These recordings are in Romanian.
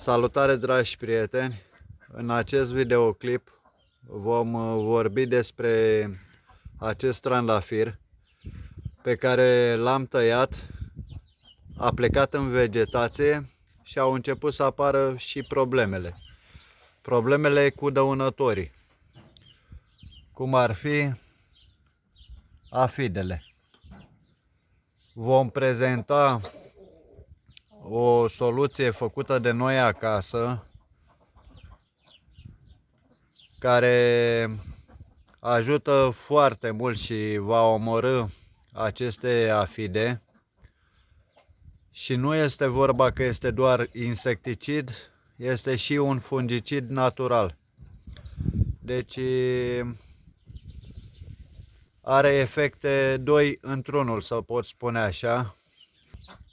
Salutare, dragi prieteni! În acest videoclip vom vorbi despre acest trandafir pe care l-am tăiat, a plecat în vegetație și au început să apară și problemele. Problemele cu dăunătorii, cum ar fi afidele. Vom prezenta o soluție făcută de noi acasă, care ajută foarte mult și va omorî aceste afide. Și nu este vorba că este doar insecticid, este și un fungicid natural. Deci are efecte doi într-unul, să pot spune așa.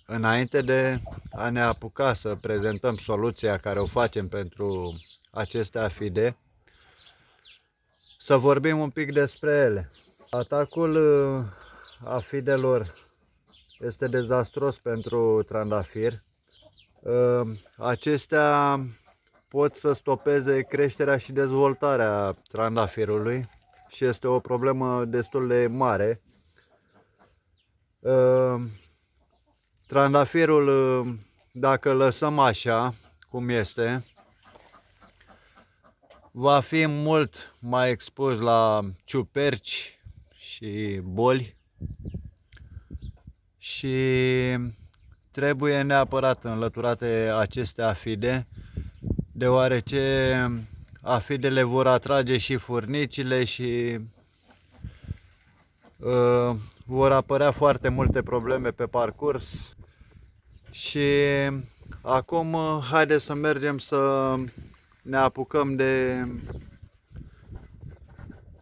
Înainte de a ne apuca să prezentăm soluția care o facem pentru aceste afide, să vorbim un pic despre ele. Atacul afidelor este dezastros pentru trandafir. Acestea pot să stopeze creșterea și dezvoltarea trandafirului și este o problemă destul de mare. Trandafirul, dacă îl lăsăm așa cum este, va fi mult mai expus la ciuperci și boli și trebuie neapărat înlăturate aceste afide, deoarece afidele vor atrage și furnicile și vor apărea foarte multe probleme pe parcurs. Și acum haideți să mergem să ne apucăm de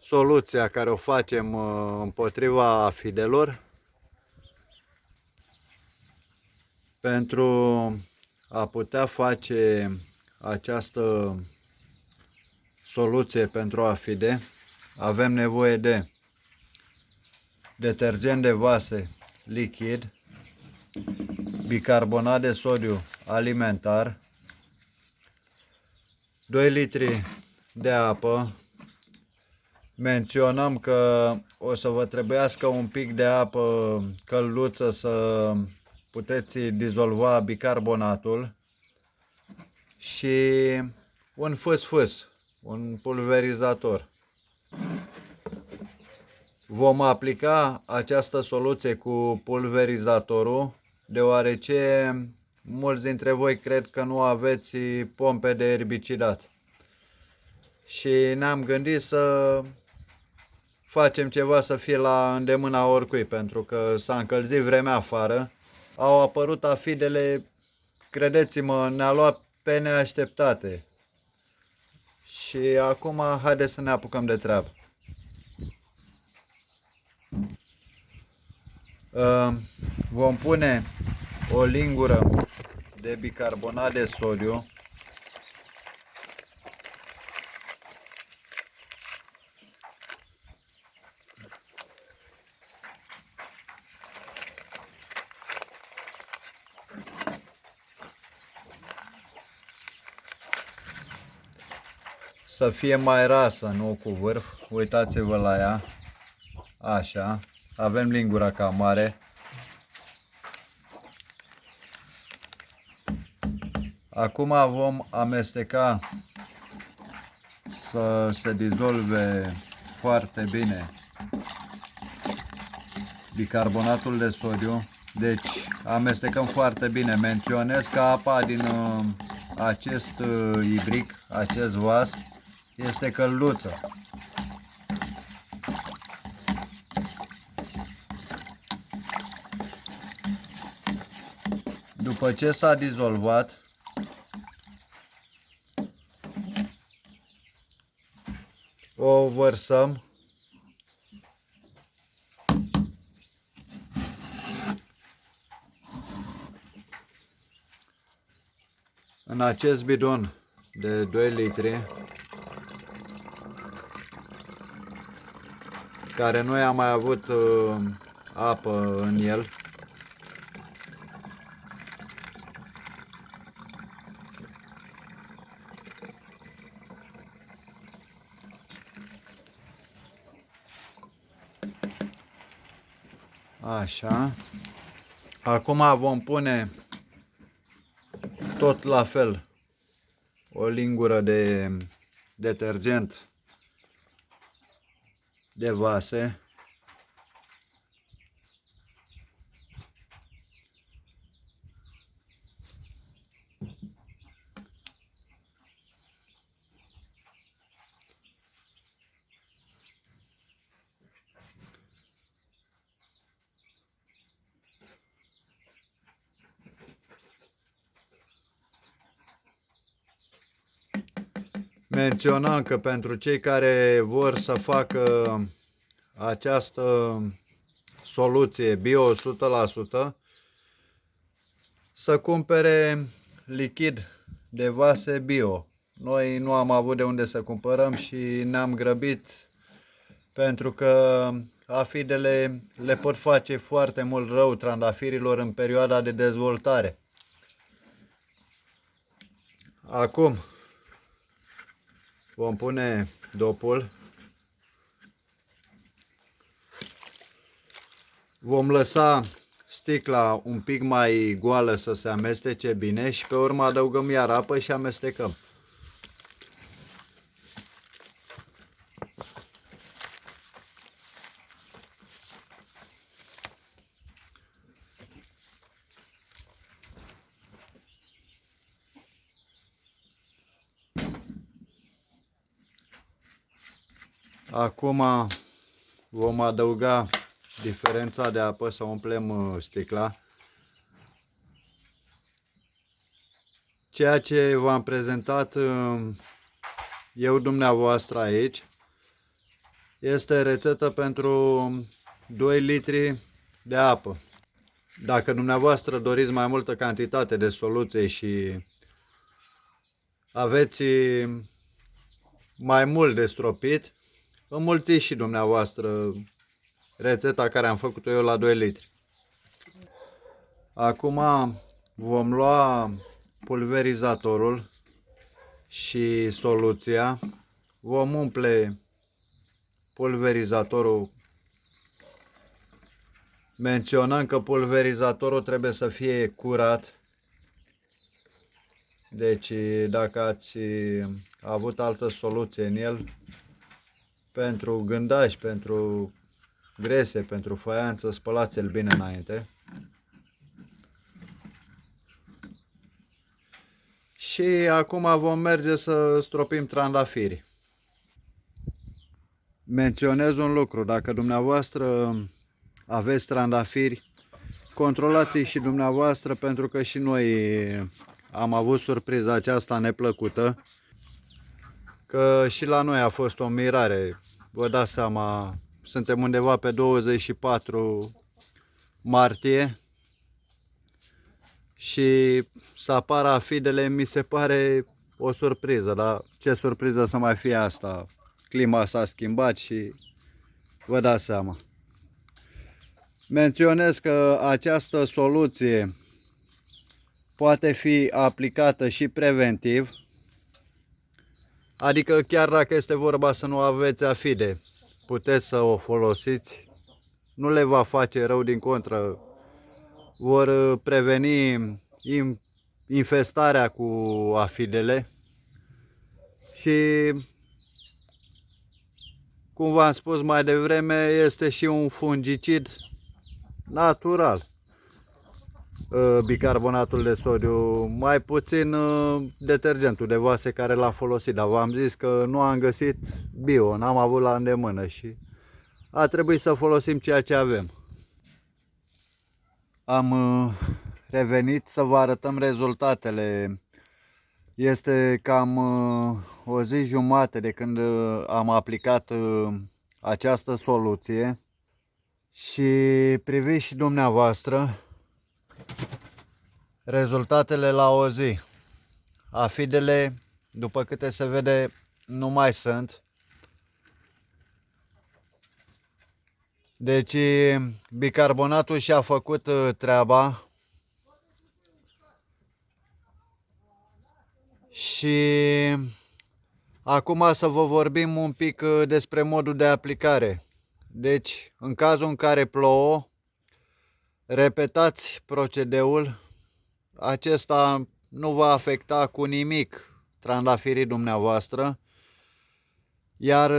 soluția care o facem împotriva afidelor. Pentru a putea face această soluție pentru afide, avem nevoie de detergent de vase lichid, bicarbonat de sodiu alimentar, 2 litri de apă. Menționăm că o să vă trebuiască un pic de apă călduță să puteți dizolva bicarbonatul și un fâs, un pulverizator. Vom aplica această soluție cu pulverizatorul, deoarece mulți dintre voi cred că nu aveți pompe de erbicidat. Și ne-am gândit să facem ceva să fie la îndemâna oricui, pentru că s-a încălzit vremea afară. Au apărut afidele, credeți-mă, ne-a luat pe neașteptate. Și acum haideți să ne apucăm de treabă. Vom pune o lingură de bicarbonat de sodiu . Să fie mai rasă, nu cu vârf. Uitați-vă la ea. Așa. Avem lingura cam mare. Acum vom amesteca să se dizolve foarte bine bicarbonatul de sodiu. Deci amestecăm foarte bine. Menționez că apa din acest ibric, acest vas, este călduță. După ce s-a dizolvat, o vărsăm în acest bidon de 2 litri, care nu a mai avut apă în el. Așa. Acum vom pune tot la fel o lingură de detergent de vase. Menționăm că pentru cei care vor să facă această soluție bio 100%, să cumpere lichid de vase bio. Noi nu am avut de unde să cumpărăm și ne-am grăbit pentru că afidele le pot face foarte mult rău trandafirilor în perioada de dezvoltare. Acum vom pune dopul. Vom lăsa sticla un pic mai goală să se amestece bine și pe urmă adăugăm iar apă și amestecăm. Acum vom adăuga diferența de apă să umplem sticla. Ceea ce v-am prezentat eu dumneavoastră aici este rețetă pentru 2 litri de apă. Dacă dumneavoastră doriți mai multă cantitate de soluție și aveți mai mult de stropit, înmulțiți și dumneavoastră rețeta care am făcut-o eu la 2 litri. Acum vom lua pulverizatorul și soluția. Vom umple pulverizatorul. Menționăm că pulverizatorul trebuie să fie curat. Deci dacă ați avut altă soluție în el, pentru gândași, pentru grese, pentru faianță, spălați-l bine înainte. Și acum vom merge să stropim trandafirii. Menționez un lucru, dacă dumneavoastră aveți trandafiri, controlați-i și dumneavoastră, pentru că și noi am avut surpriza aceasta neplăcută, că și la noi a fost o mirare. Vă dați seama, suntem undeva pe 24 martie și să apară afidele, mi se pare o surpriză, dar ce surpriză să mai fie asta? Clima s-a schimbat și vă dați seama. Menționez că această soluție poate fi aplicată și preventiv, adică chiar dacă este vorba să nu aveți afide, puteți să o folosiți, nu le va face rău, din contră, vor preveni infestarea cu afidele și, cum v-am spus mai devreme, este și un fungicid natural. Bicarbonatul de sodiu, mai puțin detergentul de vase care l-am folosit, dar v-am zis că nu am găsit bio, n-am avut la îndemână și a trebuit să folosim ceea ce avem. Am revenit să vă arătăm rezultatele. Este cam o zi jumate de când am aplicat această soluție și priviți și dumneavoastră rezultatele la o zi. Afidele, după câte se vede, nu mai sunt. Deci bicarbonatul și-a făcut treaba și acum să vă vorbim un pic despre modul de aplicare. Deci, în cazul în care plouă, Repetați procedeul. Acesta nu va afecta cu nimic trandafirii dumneavoastră. Iar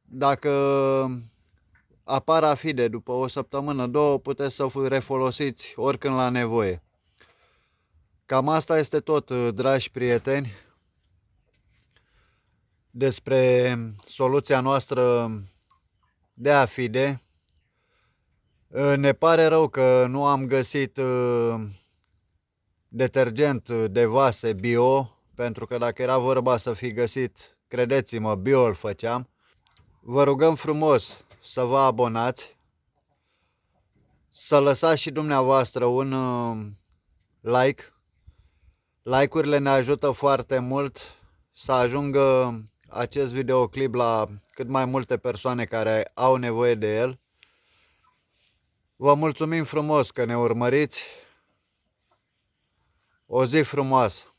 dacă apar afide după o săptămână, două, puteți să refolosiți oricând la nevoie. Cam asta este tot, dragi prieteni, despre soluția noastră de afide. Ne pare rău că nu am găsit detergent de vase bio, pentru că dacă era vorba să fi găsit, credeți-mă, bio îl făceam. Vă rugăm frumos să vă abonați, să lăsați și dumneavoastră un like. Like-urile ne ajută foarte mult să ajungă acest videoclip la cât mai multe persoane care au nevoie de el. Vă mulțumim frumos că ne urmăriți. O zi frumoasă!